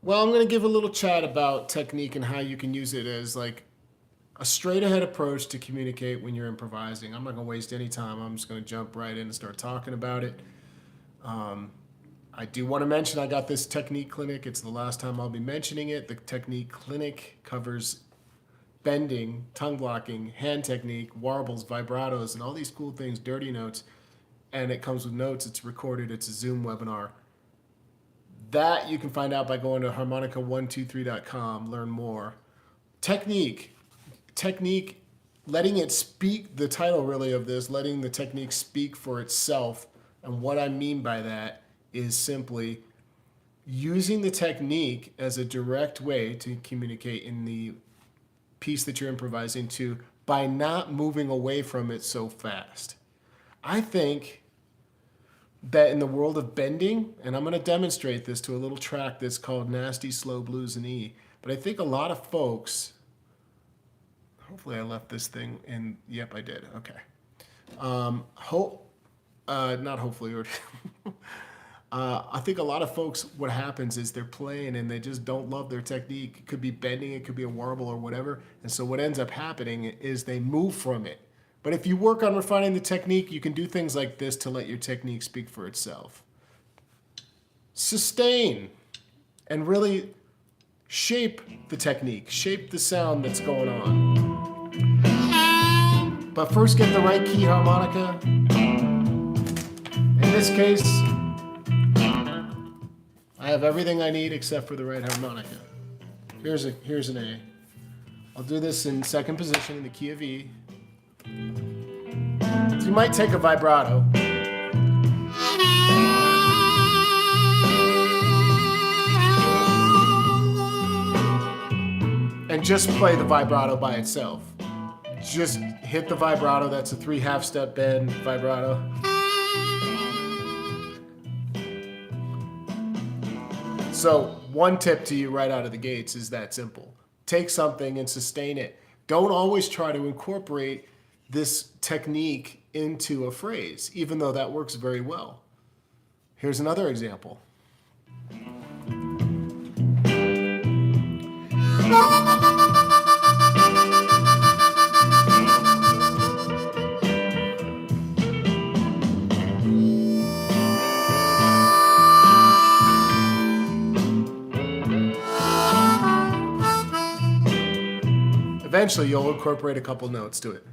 Well, I'm going to give a little chat about technique and how you can use it as like a straight ahead approach to communicate when you're improvising. I'm not going to waste any time. I'm just going to jump right in and start talking about it. Um, I do want to mention I got this technique clinic. It's the last time I'll be mentioning it. The technique clinic covers bending, tongue blocking, hand technique, warbles, vibratos, and all these cool things, dirty notes. And it comes with notes. It's recorded. It's a Zoom webinar. That you can find out by going to harmonica123.com, learn more. Technique, letting it speak, the title really of this, letting the technique speak for itself. And what I mean by that is simply using the technique as a direct way to communicate in the piece that you're improvising to by not moving away from it so fast. I think that in the world of bending, and I'm going to demonstrate this to a little track that's called Nasty Slow Blues in E, but I think a lot of folks, hopefully I left this thing in, yep, I did, okay. Not hopefully, I think a lot of folks, what happens is they're playing and they just don't love their technique. It could be bending, it could be a warble or whatever, and so what ends up happening is they move from it. But if you work on refining the technique, you can do things like this to let your technique speak for itself. Sustain and really shape the technique, shape the sound that's going on. But first get the right key harmonica. In this case, I have everything I need except for the right harmonica. Here's an A. I'll do this in second position in the key of E. So you might take a vibrato. And just play the vibrato by itself. Just hit the vibrato. That's a 3/2 step bend vibrato. So one tip to you right out of the gates is that simple. Take something and sustain it. Don't always try to incorporate this technique into a phrase, even though that works very well. Here's another example. Eventually, you'll incorporate a couple notes to it.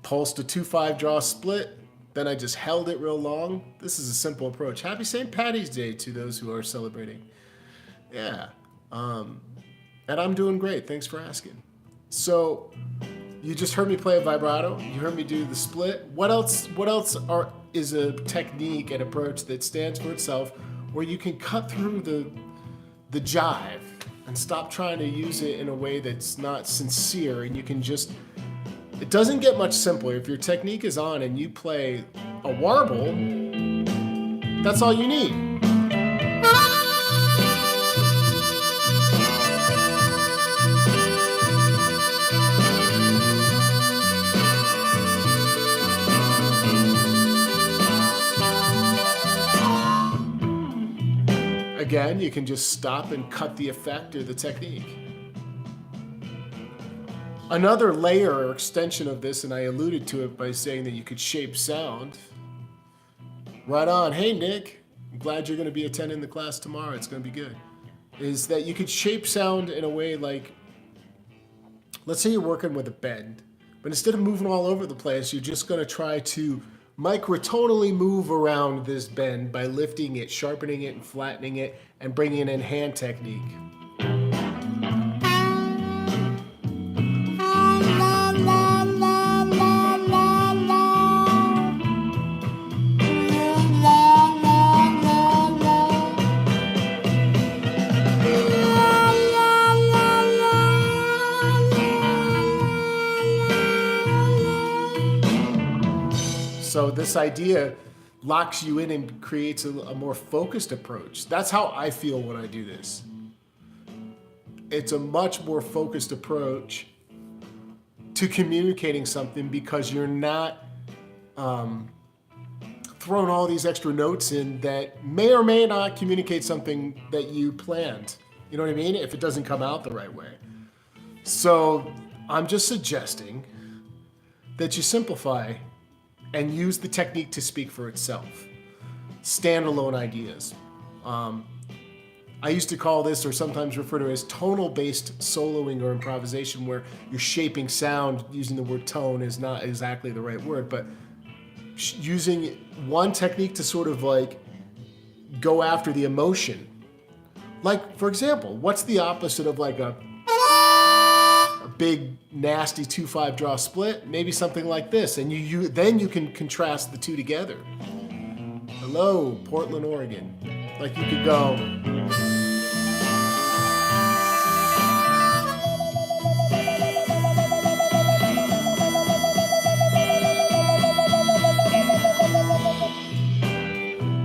Pulsed a 2/5 draw split, then I just held it real long. This is a simple approach. Happy St. Patty's Day to those who are celebrating. Yeah, and I'm doing great. Thanks for asking. So, you just heard me play a vibrato. You heard me do the split. What else is a technique and approach that stands for itself where you can cut through the jive and stop trying to use it in a way that's not sincere, and you can just, it doesn't get much simpler. If your technique is on and you play a warble, that's all you need. Again, you can just stop and cut the effect or the technique. Another layer or extension of this, and I alluded to it by saying that you could shape sound. Right on. Hey, Nick. I'm glad you're going to be attending the class tomorrow. It's going to be good. Is that you could shape sound in a way like, let's say you're working with a bend, but instead of moving all over the place, you're just going to try to microtonally move around this bend by lifting it, sharpening it, and flattening it, and bringing in hand technique. So this idea locks you in and creates a more focused approach. That's how I feel when I do this. It's a much more focused approach to communicating something because you're not thrown all these extra notes in that may or may not communicate something that you planned. You know what I mean? If it doesn't come out the right way. So I'm just suggesting that you simplify and use the technique to speak for itself. Standalone ideas. I used to call this, or sometimes refer to it as tonal-based soloing or improvisation, where you're shaping sound using the word tone is not exactly the right word, but using one technique to sort of like go after the emotion. Like, for example, what's the opposite of like a big, nasty 2/5 draw split? Maybe something like this, and then you can contrast the two together. Hello, Portland, Oregon. Like you could go.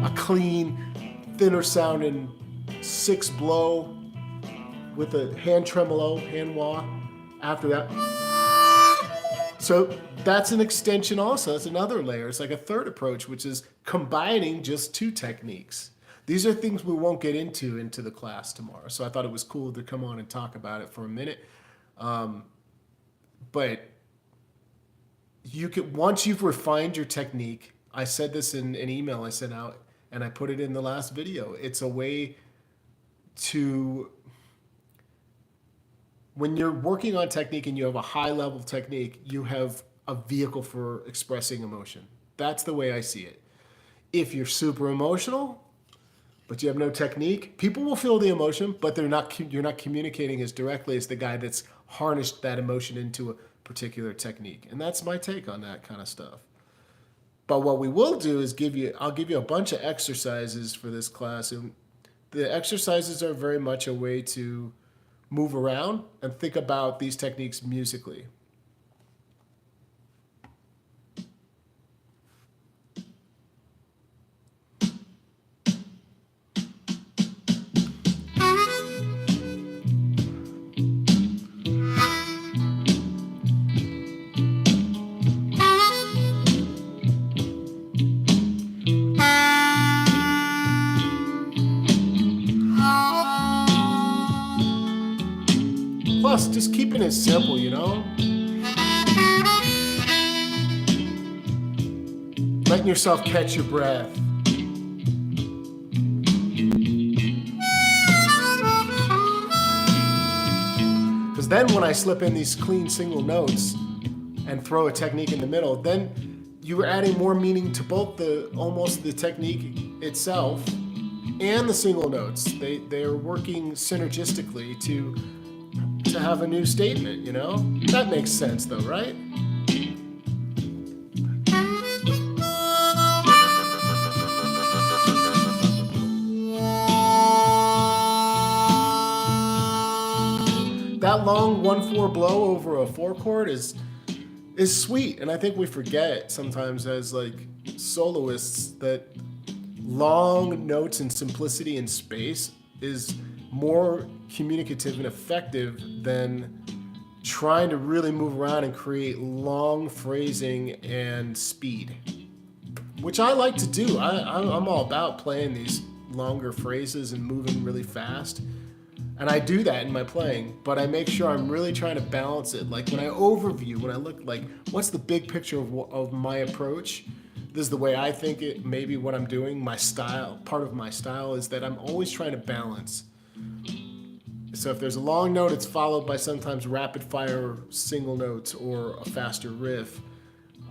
A clean, thinner sounding 6 blow with a hand tremolo, hand wah after that. So that's an extension also. That's another layer. It's like a third approach, which is combining just two techniques. These are things we won't get into the class tomorrow. So I thought it was cool to come on and talk about it for a minute. But you can, once you've refined your technique, I said this in an email I sent out, and I put it in the last video. It's a way to, when you're working on technique and you have a high level technique, you have a vehicle for expressing emotion. That's the way I see it. If you're super emotional, but you have no technique, people will feel the emotion, but you're not communicating as directly as the guy that's harnessed that emotion into a particular technique. And that's my take on that kind of stuff. But what we will do is I'll give you a bunch of exercises for this class. And the exercises are very much a way to move around and think about these techniques musically. Plus, just keeping it simple, you know? Letting yourself catch your breath. Because then when I slip in these clean single notes and throw a technique in the middle, then you're adding more meaning to both almost the technique itself and the single notes. They're working synergistically to have a new statement, you know? That makes sense though, right? That long 1/4 blow over a 4 chord is sweet, and I think we forget sometimes as like soloists that long notes and simplicity in space is more communicative and effective than trying to really move around and create long phrasing and speed, which I like to do. I'm all about playing these longer phrases and moving really fast, and I do that in my playing, but I make sure I'm really trying to balance it. Like when I look like what's the big picture of my approach, this is the way I think it, maybe what I'm doing, my style, part of my style is that I'm always trying to balance. So if there's a long note, it's followed by sometimes rapid fire single notes or a faster riff.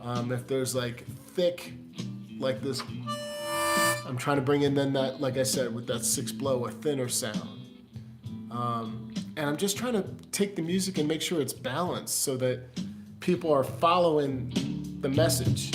If there's like thick, like this, I'm trying to bring in then that, like I said, with that 6 blow, a thinner sound. And I'm just trying to take the music and make sure it's balanced so that people are following the message.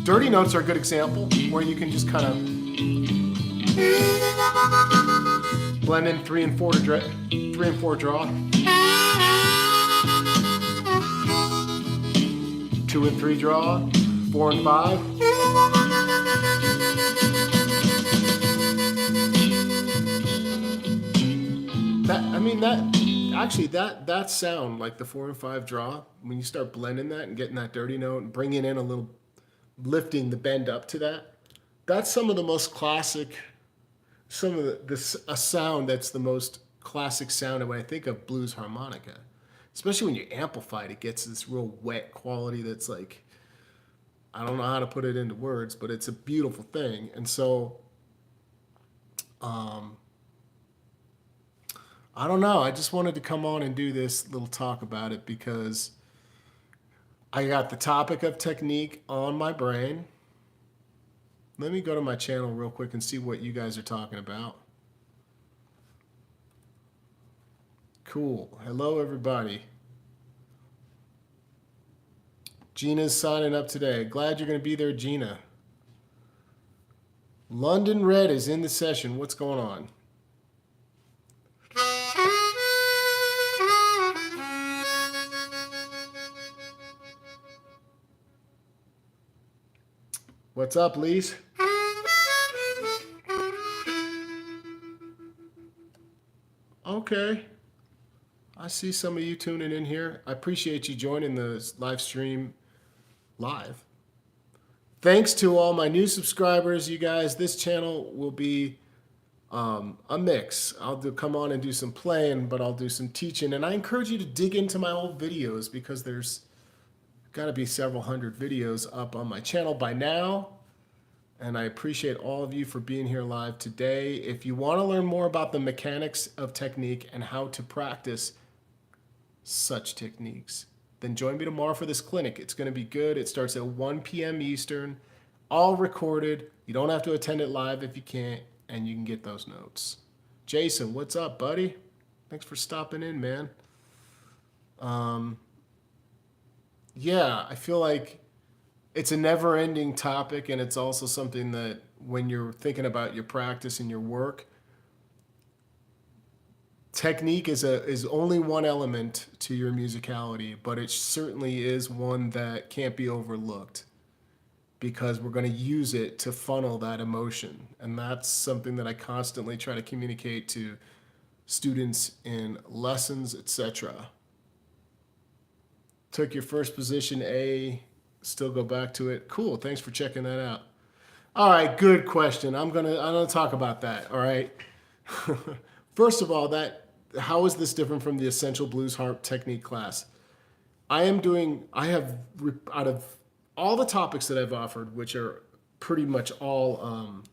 Dirty notes are a good example where you can just kind of blend in 3 and 4 draw, 2 and 3 draw, 4 and 5. That sound, like the 4 and 5 draw, when you start blending that and getting that dirty note and bringing in a little, lifting the bend up to that, that's some of the most classic, a sound that's the most classic sound when I think of blues harmonica. Especially when you amplify it, it gets this real wet quality that's like, I don't know how to put it into words, but it's a beautiful thing. And so, I don't know. I just wanted to come on and do this little talk about it because I got the topic of technique on my brain. Let me go to my channel real quick and see what you guys are talking about. Cool. Hello, everybody. Gina's signing up today. Glad you're going to be there, Gina. London Red is in the session. What's going on? What's up, Lise? Okay. I see some of you tuning in here. I appreciate you joining the live stream live. Thanks to all my new subscribers, you guys. This channel will be a mix. I'll come on and do some playing, but I'll do some teaching. And I encourage you to dig into my old videos because there's got to be several hundred videos up on my channel by now. And I appreciate all of you for being here live today. If you want to learn more about the mechanics of technique and how to practice such techniques, then join me tomorrow for this clinic. It's going to be good. It starts at 1 p.m. Eastern, all recorded. You don't have to attend it live if you can't, and you can get those notes. Jason, what's up, buddy? Thanks for stopping in, man. Yeah, I feel like it's a never-ending topic, and it's also something that when you're thinking about your practice and your work, technique is only one element to your musicality, but it certainly is one that can't be overlooked because we're going to use it to funnel that emotion. And that's something that I constantly try to communicate to students in lessons, etc. Took your first position A, still go back to it. Cool, thanks for checking that out. All right, good question. I'm gonna talk about that. All right. First of all, how is this different from the Essential Blues Harp Technique class? I have, out of all the topics that I've offered, which are pretty much all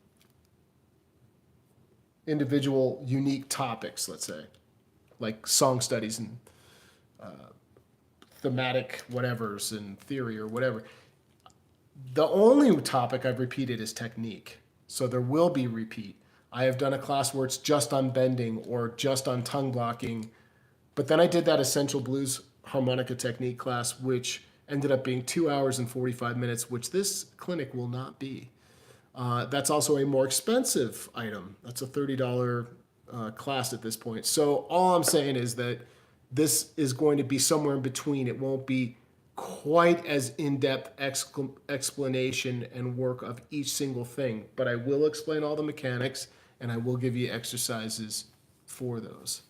individual, unique topics, let's say, like song studies and thematic whatevers and theory or whatever. The only topic I've repeated is technique. So there will be repeat. I have done a class where it's just on bending or just on tongue blocking. But then I did that Essential Blues Harmonica Technique class, which ended up being 2 hours and 45 minutes, which this clinic will not be. That's also a more expensive item. That's a $30 class at this point. So all I'm saying is that this is going to be somewhere in between. It won't be quite as in-depth explanation and work of each single thing, but I will explain all the mechanics and I will give you exercises for those.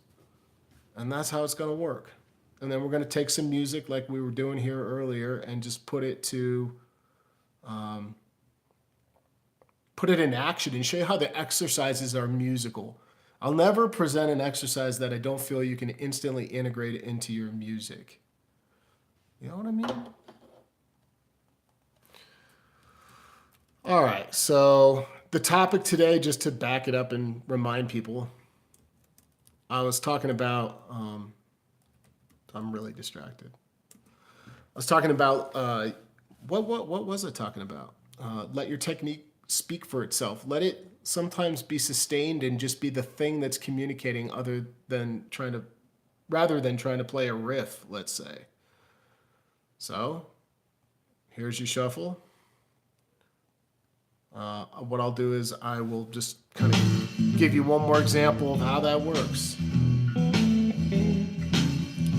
And that's how it's going to work. And then we're going to take some music like we were doing here earlier and just put it in action and show you how the exercises are musical. I'll never present an exercise that I don't feel you can instantly integrate it into your music. You know what I mean? All right, so the topic today, just to back it up and remind people, I was talking about, I'm really distracted. I was talking about, what was I talking about? Let your technique speak for itself. Let it sometimes be sustained and just be the thing that's communicating rather than trying to play a riff, let's say. So, here's your shuffle. What I'll do is I will just kind of give you one more example of how that works.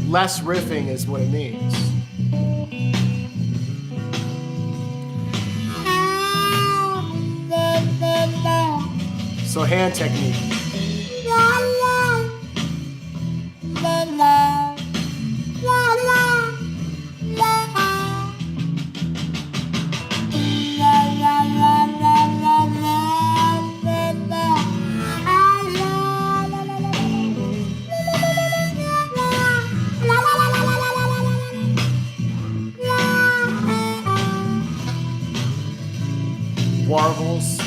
Less riffing is what it means. So hand technique. Warbles.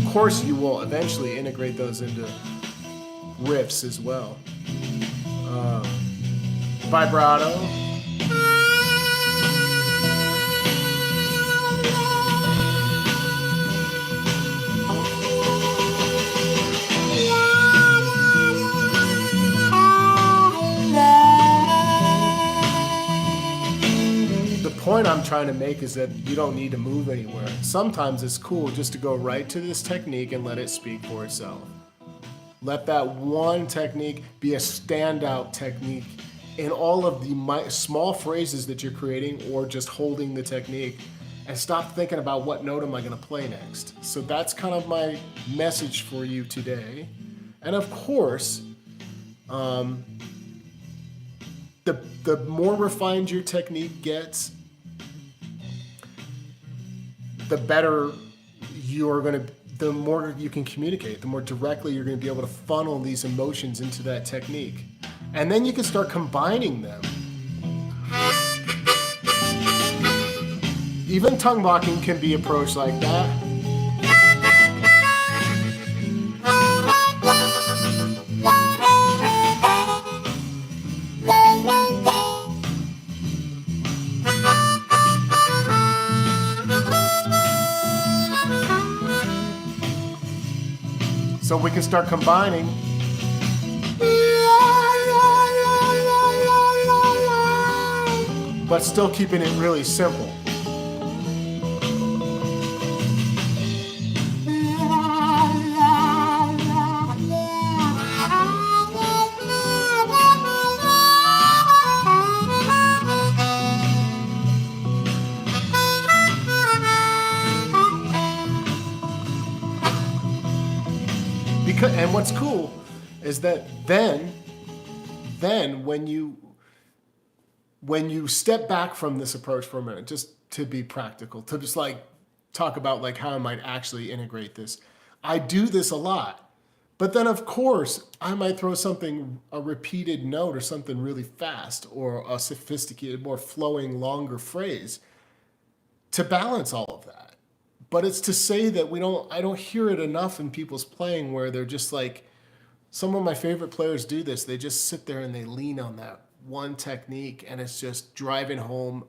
Of course, you will eventually integrate those into riffs as well. Vibrato. The point I'm trying to make is that you don't need to move anywhere. Sometimes it's cool just to go right to this technique and let it speak for itself. Let that one technique be a standout technique in all of the small phrases that you're creating or just holding the technique, and stop thinking about what note am I going to play next. So that's kind of my message for you today. And of course, the more refined your technique gets, the better you're going to, the more you can communicate, the more directly you're going to be able to funnel these emotions into that technique. And then you can start combining them. Even tongue blocking can be approached like that. So we can start combining. But still keeping it really simple. And what's cool is that then when you step back from this approach for a minute, just to be practical, to just like talk about like how I might actually integrate this. I do this a lot, but then of course I might throw a repeated note or something really fast or a sophisticated, more flowing, longer phrase to balance all of that. But it's to say that I don't hear it enough in people's playing where they're just like, some of my favorite players do this. They just sit there and they lean on that one technique, and it's just driving home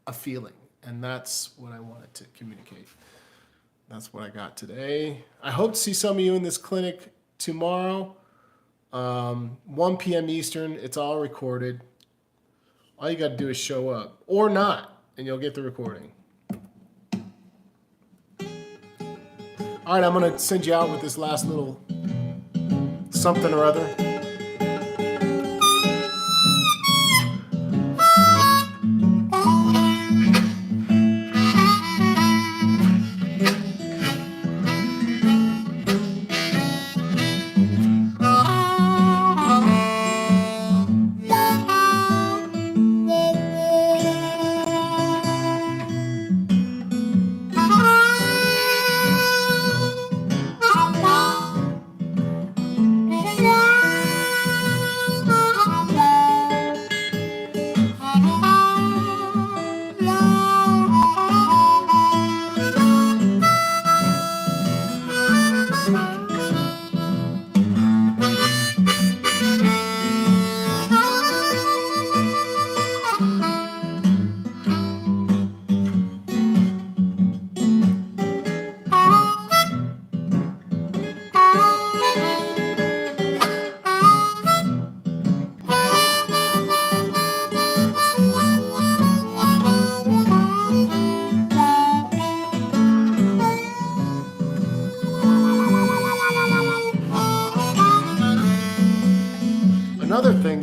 a feeling. And that's what I wanted to communicate. That's what I got today. I hope to see some of you in this clinic tomorrow, 1 p.m. Eastern. It's all recorded. All you got to do is show up, or not, and you'll get the recording. All right, I'm going to send you out with this last little something or other.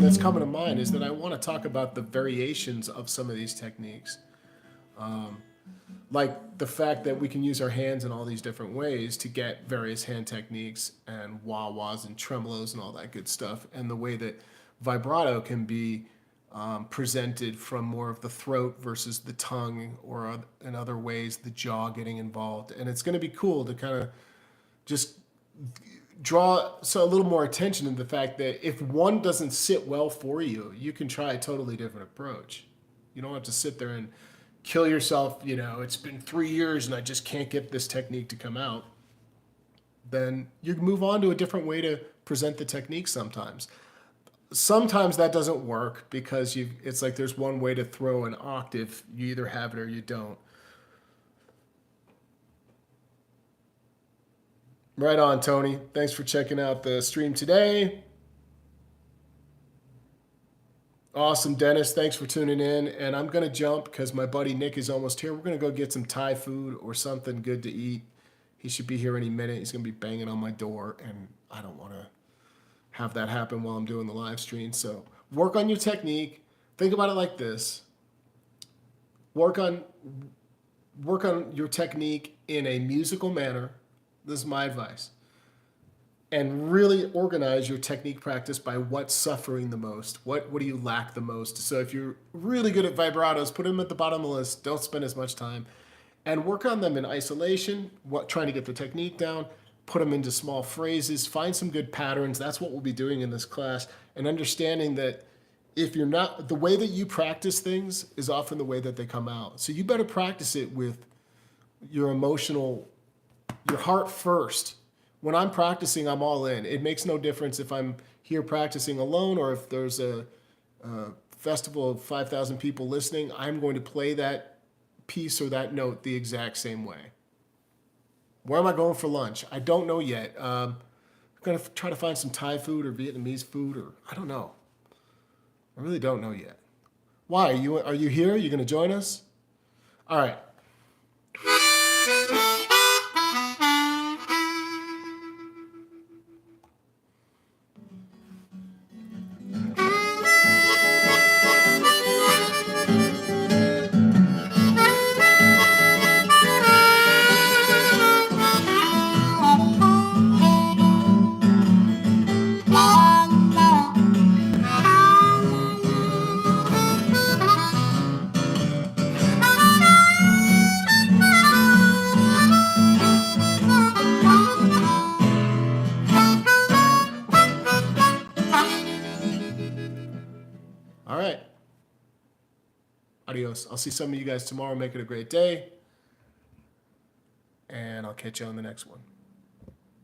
that's coming to mind is that I want to talk about the variations of some of these techniques. Like the fact that we can use our hands in all these different ways to get various hand techniques and wah-wahs and tremolos and all that good stuff, and the way that vibrato can be presented from more of the throat versus the tongue, or in other ways the jaw getting involved. And it's going to be cool to kind of just draw a little more attention to the fact that if one doesn't sit well for you, you can try a totally different approach. You don't have to sit there and kill yourself, it's been 3 years and I just can't get this technique to come out. Then you move on to a different way to present the technique sometimes. Sometimes that doesn't work because it's like there's one way to throw an octave. You either have it or you don't. Right on, Tony. Thanks for checking out the stream today. Awesome, Dennis. Thanks for tuning in. And I'm going to jump because my buddy Nick is almost here. We're going to go get some Thai food or something good to eat. He should be here any minute. He's going to be banging on my door, and I don't want to have that happen while I'm doing the live stream. So work on your technique. Think about it like this. Work on your technique in a musical manner. This is my advice. And really organize your technique practice by what's suffering the most. What do you lack the most? So if you're really good at vibratos, put them at the bottom of the list. Don't spend as much time. And work on them in isolation, trying to get the technique down. Put them into small phrases. Find some good patterns. That's what we'll be doing in this class. And understanding that if you're not, the way that you practice things is often the way that they come out. So you better practice it with your heart first. When I'm practicing, I'm all in. It makes no difference if I'm here practicing alone or if there's a festival of 5,000 people listening. I'm going to play that piece or that note the exact same way. Where am I going for lunch? I don't know yet. I'm going to try to find some Thai food or Vietnamese food, or I don't know. I really don't know yet. Why? Are you here? Are you going to join us? All right. All right. Adios. I'll see some of you guys tomorrow. Make it a great day. And I'll catch you on the next one.